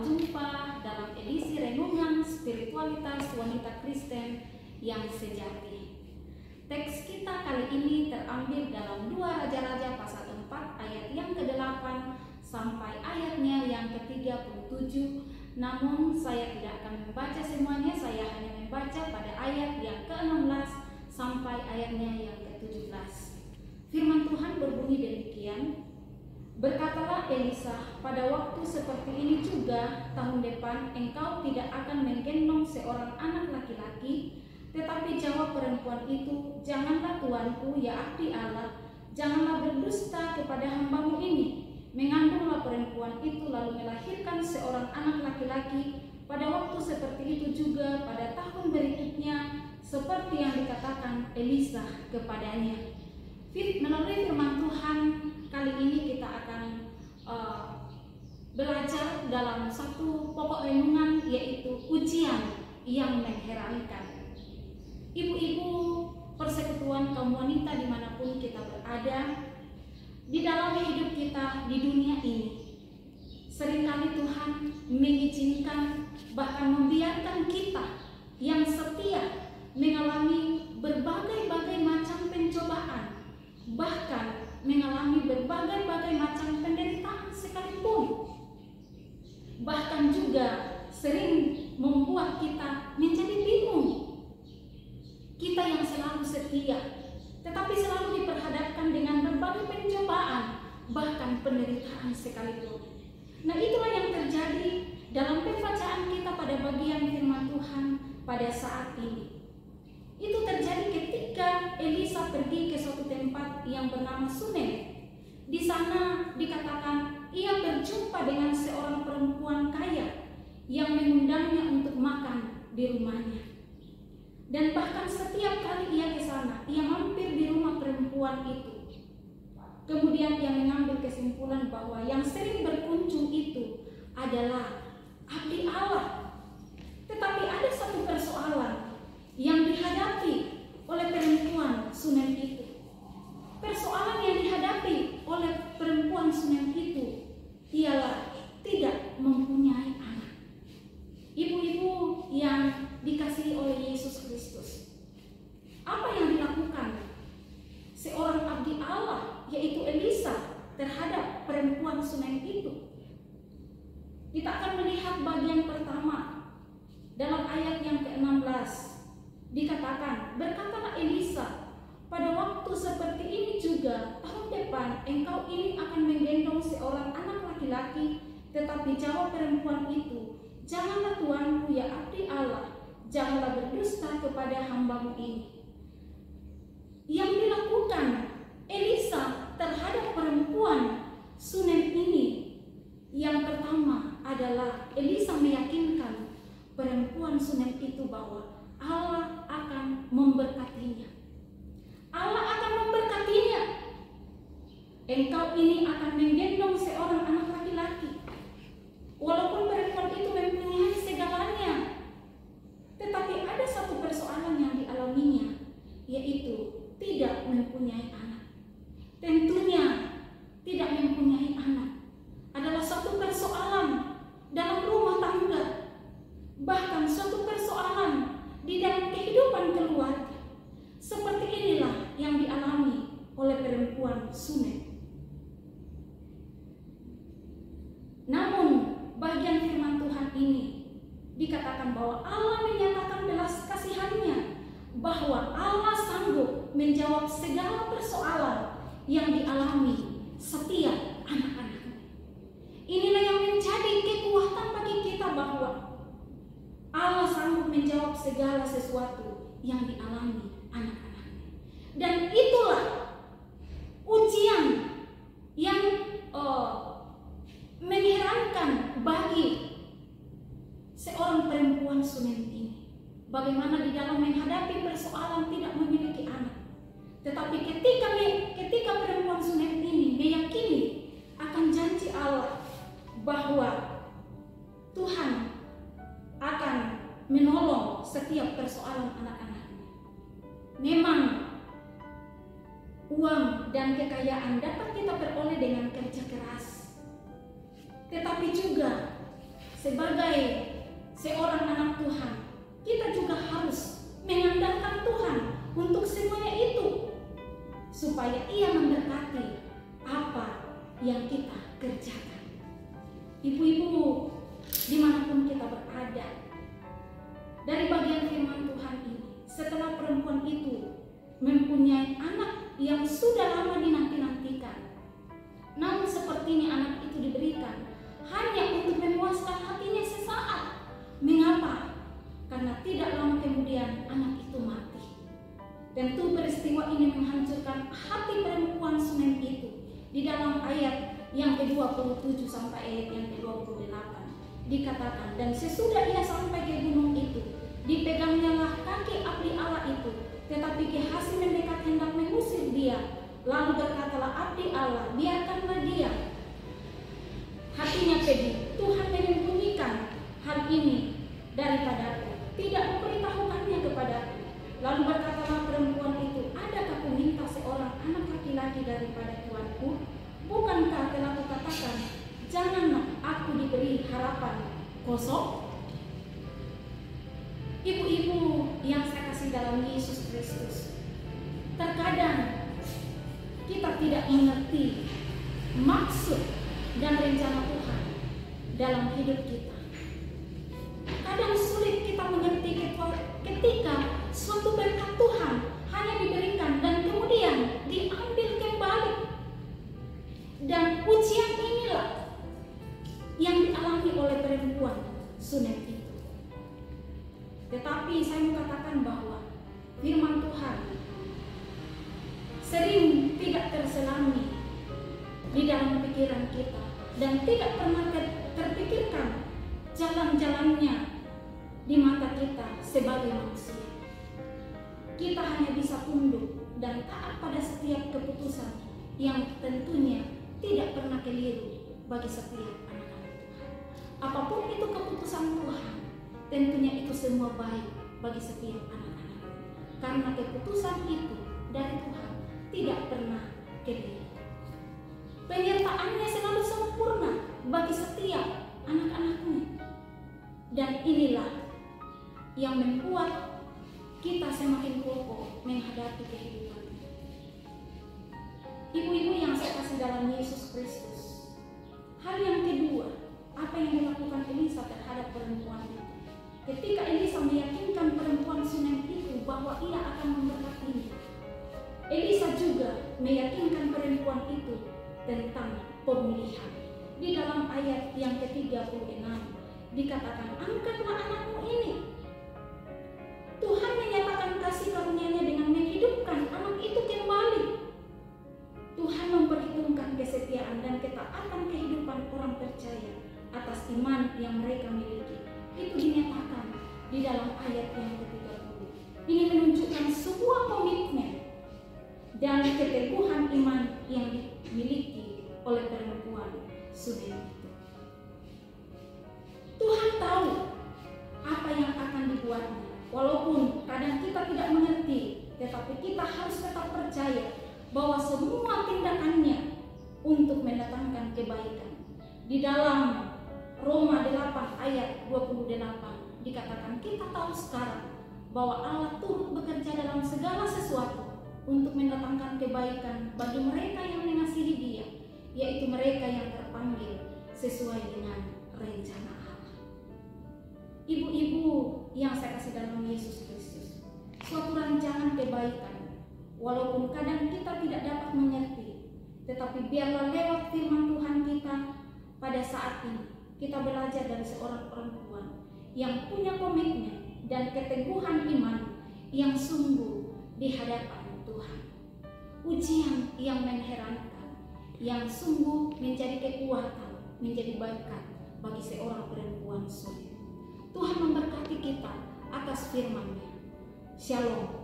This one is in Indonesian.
jumpa dalam edisi Renungan Spiritualitas Wanita Kristen yang Sejati. Teks kita kali ini terambil dalam 2 Raja-Raja pasal 4 ayat yang ke-8 sampai ayatnya yang ke-37. Namun saya tidak akan membaca semuanya, saya hanya membaca pada ayat yang ke-16 sampai ayatnya yang ke-17. Firman Tuhan berbunyi demikian. Berkatalah Elisa, pada waktu seperti ini juga tahun depan engkau tidak akan menggendong seorang anak laki-laki. Tetapi jawab perempuan itu, janganlah tuanku, ya abdi Allah, janganlah berdusta kepada hambamu ini. Mengandunglah perempuan itu lalu melahirkan seorang anak laki-laki. Pada waktu seperti itu juga pada tahun berikutnya, seperti yang dikatakan Elisa kepadanya. Melalui firman Tuhan kali ini kita akan belajar dalam satu pokok renungan, yaitu ujian yang mengherankan. Ibu-ibu persekutuan kaum wanita dimanapun kita berada, di dalam hidup kita di dunia ini, seringkali Tuhan mengizinkan bahkan membiarkan kita yang setia mengalami berbagai-bagai macam pencobaan, bahkan mengalami berbagai-bagai macam penderitaan sekalipun. Bahkan juga sering membuat kita menjadi bingung. Kita yang selalu setia, tetapi selalu diperhadapkan dengan berbagai pencobaan, bahkan penderitaan sekalipun. Nah, itulah yang terjadi dalam pembacaan kita pada bagian firman Tuhan pada saat ini. Itu terjadi ketika Elisa pergi ke suatu tempat yang bernama Sunem. Di sana dikatakan ia berjumpa dengan seorang perempuan kaya yang mengundangnya untuk makan di rumahnya. Dan bahkan setiap kali ia ke sana, ia mampir di rumah perempuan itu. Kemudian ia mengambil kesimpulan bahwa yang sering berkunjung itu adalah abdi Allah. Tetapi ada satu persoalan yang dihadapi oleh perempuan Sunem itu. Persoalan yang dihadapi oleh perempuan Sunem itu ialah tidak mempunyai anak. Ibu-ibu yang dikasihi oleh Yesus Kristus, apa yang dilakukan seorang abdi Allah, yaitu Elisa, terhadap perempuan Sunem itu? Kita akan melihat bagian pertama dalam ayat yang ke-16. Dikatakan, berkatalah Elisa, pada waktu seperti ini juga tahun depan engkau ini akan menggendong seorang anak laki-laki. Tetapi jawab perempuan itu, janganlah tuanku, ya abdi Allah, janganlah berdusta kepada hambamu ini. Yang dilakukan Elisa terhadap perempuan Sunem ini, yang pertama adalah Elisa meyakinkan perempuan Sunem itu bahwa Allah akan memberkatinya. Allah akan memberkatinya. Engkau ini akan menggendong seorang anak laki-laki. Walaupun perempuan itu mempunyai segalanya, tetapi ada satu persoalan yang dialaminya, yaitu tidak mempunyai anak. Tentunya tidak mempunyai anak adalah satu persoalan dalam rumah tangga, bahkan suatu persoalan di dalam kehidupan keluarga. Seperti inilah yang dialami oleh perempuan Sunem. Namun bagian firman Tuhan ini dikatakan bahwa Allah menyatakan belas kasihannya, bahwa Allah sanggup menjawab segala persoalan yang dialami setiap anak-anaknya. Inilah yang menjadi kekuatan bagi kita, bahwa Allah sanggup menjawab segala sesuatu yang dialami anak-anaknya. Dan itulah ujian yang mengherankan bagi seorang perempuan Sunem ini. Bagaimana di dalam menghadapi persoalan tidak memiliki anak. Tetapi ketika perempuan Sunem ini meyakini akan janji Allah bahwa Tuhan akan menolong setiap persoalan anak-anaknya. Memang uang dan kekayaan dapat kita peroleh dengan kerja keras, tetapi juga sebagai seorang anak Tuhan, kita juga harus mengandalkan Tuhan untuk semuanya itu, supaya Ia memberkati apa yang kita kerjakan. Ibu-ibu, dimanapun kita berada, dari bagian firman Tuhan ini, setelah perempuan itu mempunyai anak yang sudah lama dinanti-nantikan, namun sepertinya anak itu diberikan hanya untuk memuaskan hatinya sesaat. Mengapa? Karena tidak lama kemudian anak itu mati. Tentu peristiwa ini menghancurkan hati perempuan Sunem itu. Di dalam ayat yang ke-27 sampai ayat yang ke-28 dikatakan, dan sesudah ia sampai ke gunung itu, dipegangnyalah kaki abdi Allah itu, tetapi Gehazi mendekat hendak mengusir dia. Lalu berkatalah abdi Allah, biarkanlah dia. Hatinya pedih, Tuhan menyembunyikan hal ini daripadaku, tidak memberitahukannya kepadaku. Lalu berkatalah perempuan itu, adakah ku minta seorang anak laki-laki daripada tuanku? Bukankah telah kukatakan, janganlah aku diberi harapan kosong? Ibu-ibu yang saya kasih dalam Yesus Kristus, terkadang kita tidak mengerti maksud dan rencana Tuhan dalam hidup kita. Kadang sulit kita mengerti ketika suatu berkat Tuhan hanya diberikan dan kemudian diambil kembali. Dan ujian inilah yang dialami oleh perempuan Sunem itu. Tetapi saya mau katakan bahwa firman Tuhan sering tidak terselami di dalam pikiran kita dan tidak pernah terpikirkan jalan-jalannya di mata kita sebagai manusia. Kita hanya bisa tunduk dan taat pada setiap keputusan yang tentunya tidak pernah keliru bagi setiap anak-anak Tuhan. Apapun itu keputusan Tuhan, tentunya itu semua baik bagi setiap anak-anak, karena keputusan itu dari Tuhan tidak pernah keliru. Penyertaannya selalu sempurna bagi setiap anak-anaknya. Dan inilah yang membuat kita semakin kokoh menghadapi kehidupan. Ibu-ibu yang saya kasih dalam Yesus Kristus, hal yang kedua, apa yang dilakukan Elisa terhadap perempuan itu? Ketika Elisa meyakinkan perempuan Sunem itu bahwa ia akan memberkatinya, Elisa juga meyakinkan perempuan itu tentang pemulihan. Di dalam ayat yang ke-36 dikatakan, angkatlah anakmu ini. Tuhan menyatakan kasih karunia-Nya dengan menghidupkan anak itu kembali. Tuhan memperhitungkan kesetiaan dan ketaatan kehidupan orang percaya atas iman yang mereka miliki. Itu dinyatakan di dalam ayat yang ke-30. Ini menunjukkan sebuah komitmen dan keteguhan iman yang dimiliki oleh perempuan Sunem itu. Tuhan tahu apa yang akan dibuatnya. Walaupun kadang kita tidak mengerti, tetapi kita harus tetap percaya bahwa semua tindakannya untuk mendatangkan kebaikan. Di dalam Roma 8 ayat 28 dikatakan, kita tahu sekarang bahwa Allah turut bekerja dalam segala sesuatu untuk mendatangkan kebaikan bagi mereka yang mengasihi Dia, yaitu mereka yang terpanggil sesuai dengan rencana Allah. Ibu-ibu yang saya kasih dalam Yesus Kristus, suatu rancangan kebaikan, walaupun kadang kita tidak dapat mengerti, tetapi biarlah lewat firman Tuhan kita pada saat ini, kita belajar dari seorang perempuan yang punya komitmen dan keteguhan iman yang sungguh di hadapan Tuhan. Ujian yang mengherankan, yang sungguh menjadi kekuatan, menjadi berkat bagi seorang perempuan Sunem. Tuhan memberkati kita atas firman-Nya. Shalom.